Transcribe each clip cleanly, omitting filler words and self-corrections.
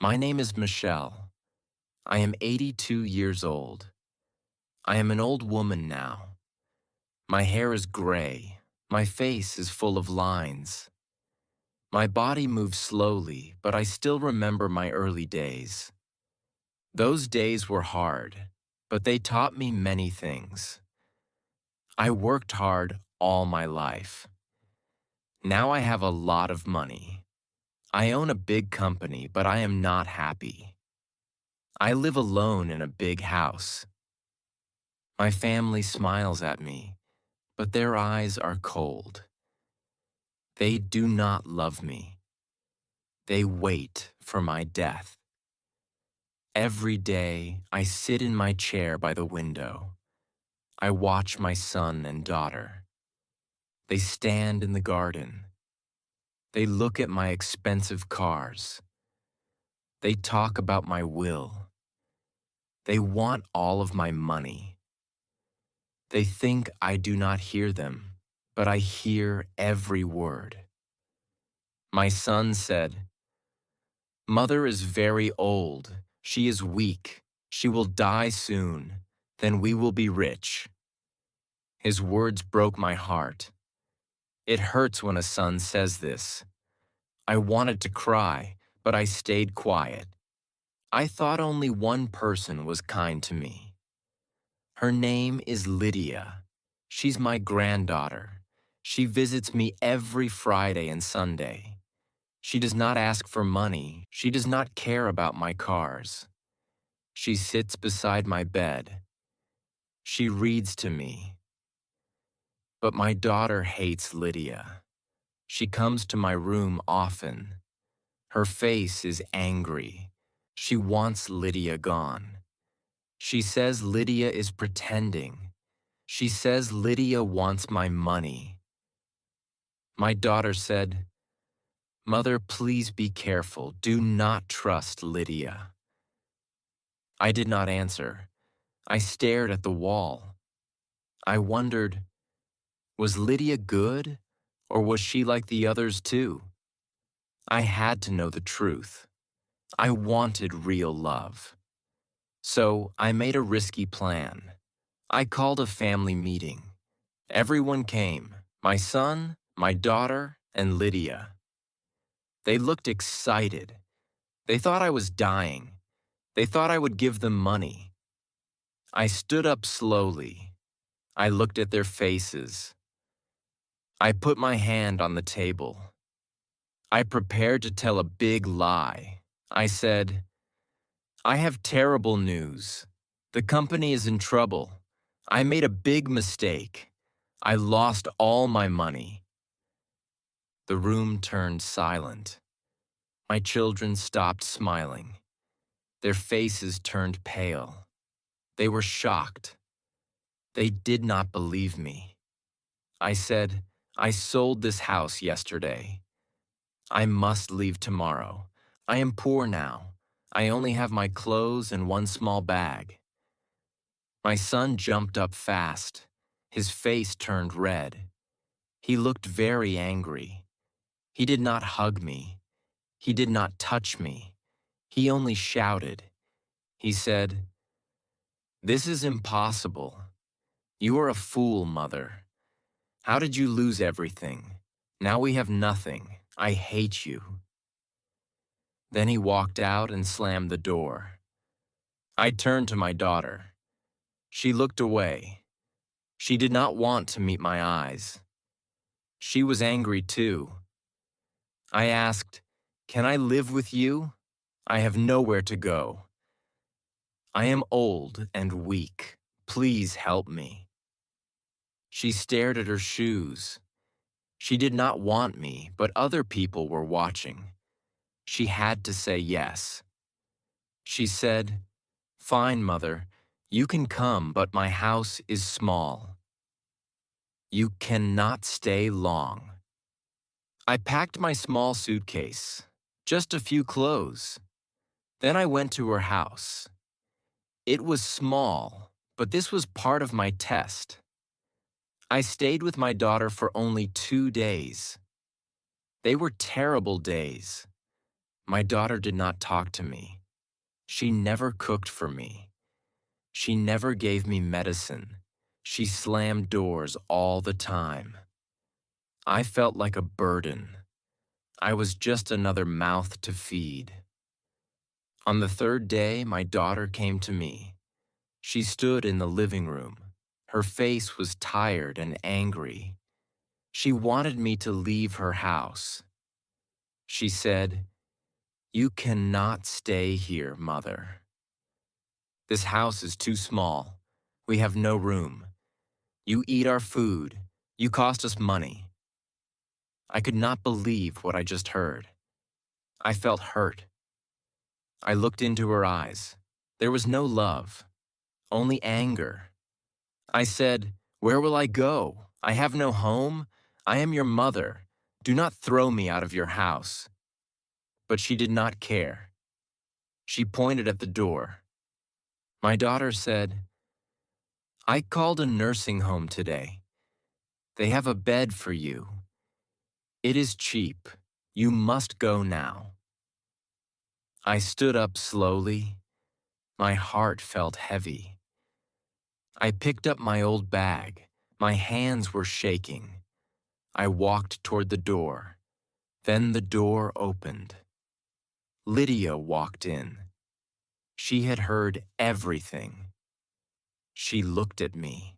My name is Michelle. I am 82 years old. I am an old woman now. My hair is gray. My face is full of lines. My body moves slowly, but I still remember my early days. Those days were hard, but they taught me many things. I worked hard all my life. Now I have a lot of money. I own a big company, but I am not happy. I live alone in a big house. My family smiles at me, but their eyes are cold. They do not love me. They wait for my death. Every day, I sit in my chair by the window. I watch my son and daughter. They stand in the garden. They look at my expensive cars. They talk about my will. They want all of my money. They think I do not hear them, but I hear every word. My son said, "Mother is very old. She is weak. She will die soon. Then we will be rich." His words broke my heart. It hurts when a son says this. I wanted to cry, but I stayed quiet. I thought only one person was kind to me. Her name is Lydia. She's my granddaughter. She visits me every Friday and Sunday. She does not ask for money. She does not care about my cars. She sits beside my bed. She reads to me. But my daughter hates Lydia. She comes to my room often. Her face is angry. She wants Lydia gone. She says Lydia is pretending. She says Lydia wants my money. My daughter said, "Mother, please be careful. Do not trust Lydia." I did not answer. I stared at the wall. I wondered, was Lydia good, or was she like the others too? I had to know the truth. I wanted real love. So I made a risky plan. I called a family meeting. Everyone came, my son, my daughter, and Lydia. They looked excited. They thought I was dying. They thought I would give them money. I stood up slowly. I looked at their faces. I put my hand on the table. I prepared to tell a big lie. I said, "I have terrible news. The company is in trouble. I made a big mistake. I lost all my money." The room turned silent. My children stopped smiling. Their faces turned pale. They were shocked. They did not believe me. I said, "I sold this house yesterday. I must leave tomorrow. I am poor now. I only have my clothes and one small bag." My son jumped up fast. His face turned red. He looked very angry. He did not hug me. He did not touch me. He only shouted. He said, "This is impossible. You are a fool, Mother. How did you lose everything? Now we have nothing. I hate you." Then he walked out and slammed the door. I turned to my daughter. She looked away. She did not want to meet my eyes. She was angry too. I asked, "Can I live with you? I have nowhere to go. I am old and weak. Please help me." She stared at her shoes. She did not want me, but other people were watching. She had to say yes. She said, "Fine, Mother. You can come, but my house is small. You cannot stay long." I packed my small suitcase, just a few clothes. Then I went to her house. It was small, but this was part of my test. I stayed with my daughter for only 2 days. They were terrible days. My daughter did not talk to me. She never cooked for me. She never gave me medicine. She slammed doors all the time. I felt like a burden. I was just another mouth to feed. On the third day, my daughter came to me. She stood in the living room. Her face was tired and angry. She wanted me to leave her house. She said, "You cannot stay here, Mother. This house is too small. We have no room. You eat our food. You cost us money." I could not believe what I just heard. I felt hurt. I looked into her eyes. There was no love, only anger. I said, "Where will I go? I have no home. I am your mother. Do not throw me out of your house." But she did not care. She pointed at the door. My daughter said, "I called a nursing home today. They have a bed for you. It is cheap. You must go now." I stood up slowly. My heart felt heavy. I picked up my old bag. My hands were shaking. I walked toward the door. Then the door opened. Lydia walked in. She had heard everything. She looked at me.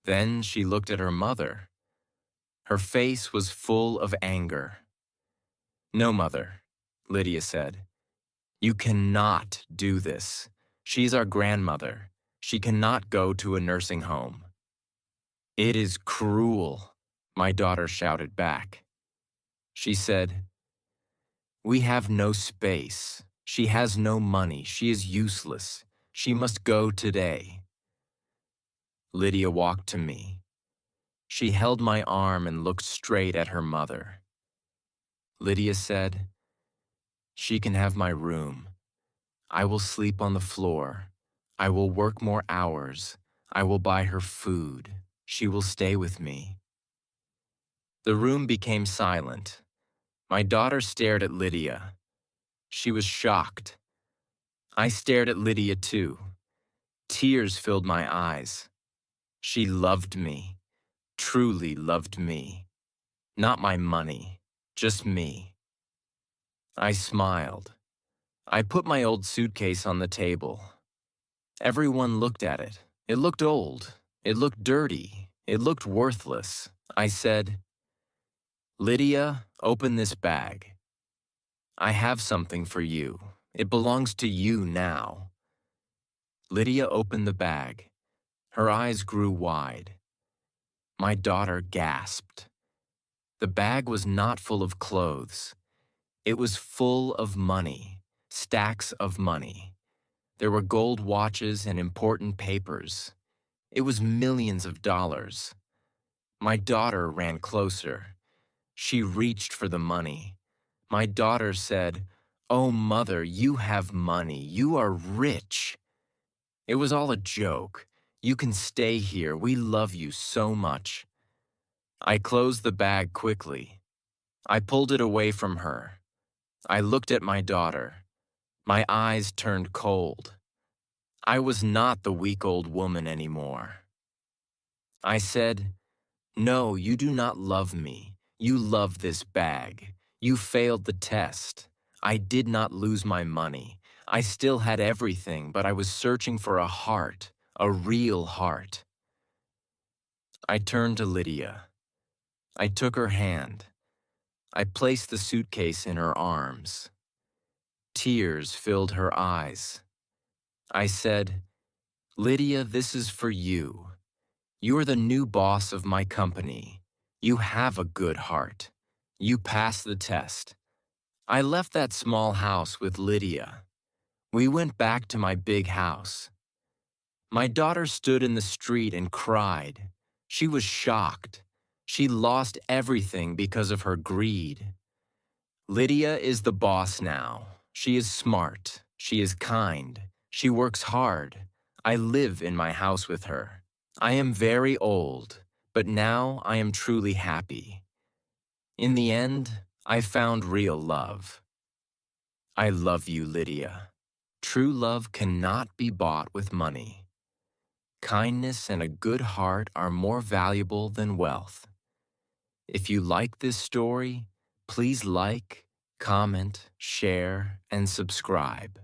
Then she looked at her mother. Her face was full of anger. "No, Mother," Lydia said. "You cannot do this. She's our grandmother. She cannot go to a nursing home." "It is cruel," my daughter shouted back. She said, "We have no space. She has no money. She is useless. She must go today." Lydia walked to me. She held my arm and looked straight at her mother. Lydia said, "She can have my room. I will sleep on the floor. I will work more hours. I will buy her food. She will stay with me." The room became silent. My daughter stared at Lydia. She was shocked. I stared at Lydia too. Tears filled my eyes. She loved me, truly loved me. Not my money, just me. I smiled. I put my old suitcase on the table. Everyone looked at it. It looked old. It looked dirty. It looked worthless. I said, "Lydia, open this bag. I have something for you. It belongs to you now." Lydia opened the bag. Her eyes grew wide. My daughter gasped. The bag was not full of clothes. It was full of money, stacks of money. There were gold watches and important papers. It was millions of dollars. My daughter ran closer. She reached for the money. My daughter said, "Oh, Mother, you have money. You are rich." It was all a joke. "You can stay here. We love you so much." I closed the bag quickly. I pulled it away from her. I looked at my daughter. My eyes turned cold. I was not the weak old woman anymore. I said, "No, you do not love me. You love this bag. You failed the test. I did not lose my money. I still had everything, but I was searching for a heart, a real heart." I turned to Lydia. I took her hand. I placed the suitcase in her arms. Tears filled her eyes. I said, "Lydia, this is for you. You are the new boss of my company. You have a good heart. You passed the test." I left that small house with Lydia. We went back to my big house. My daughter stood in the street and cried. She was shocked. She lost everything because of her greed. Lydia is the boss now. She is smart. She is kind. She works hard. I live in my house with her. I am very old, but now I am truly happy. In the end, I found real love. I love you, Lydia. True love cannot be bought with money. Kindness and a good heart are more valuable than wealth. If you like this story, please like, comment, share, and subscribe.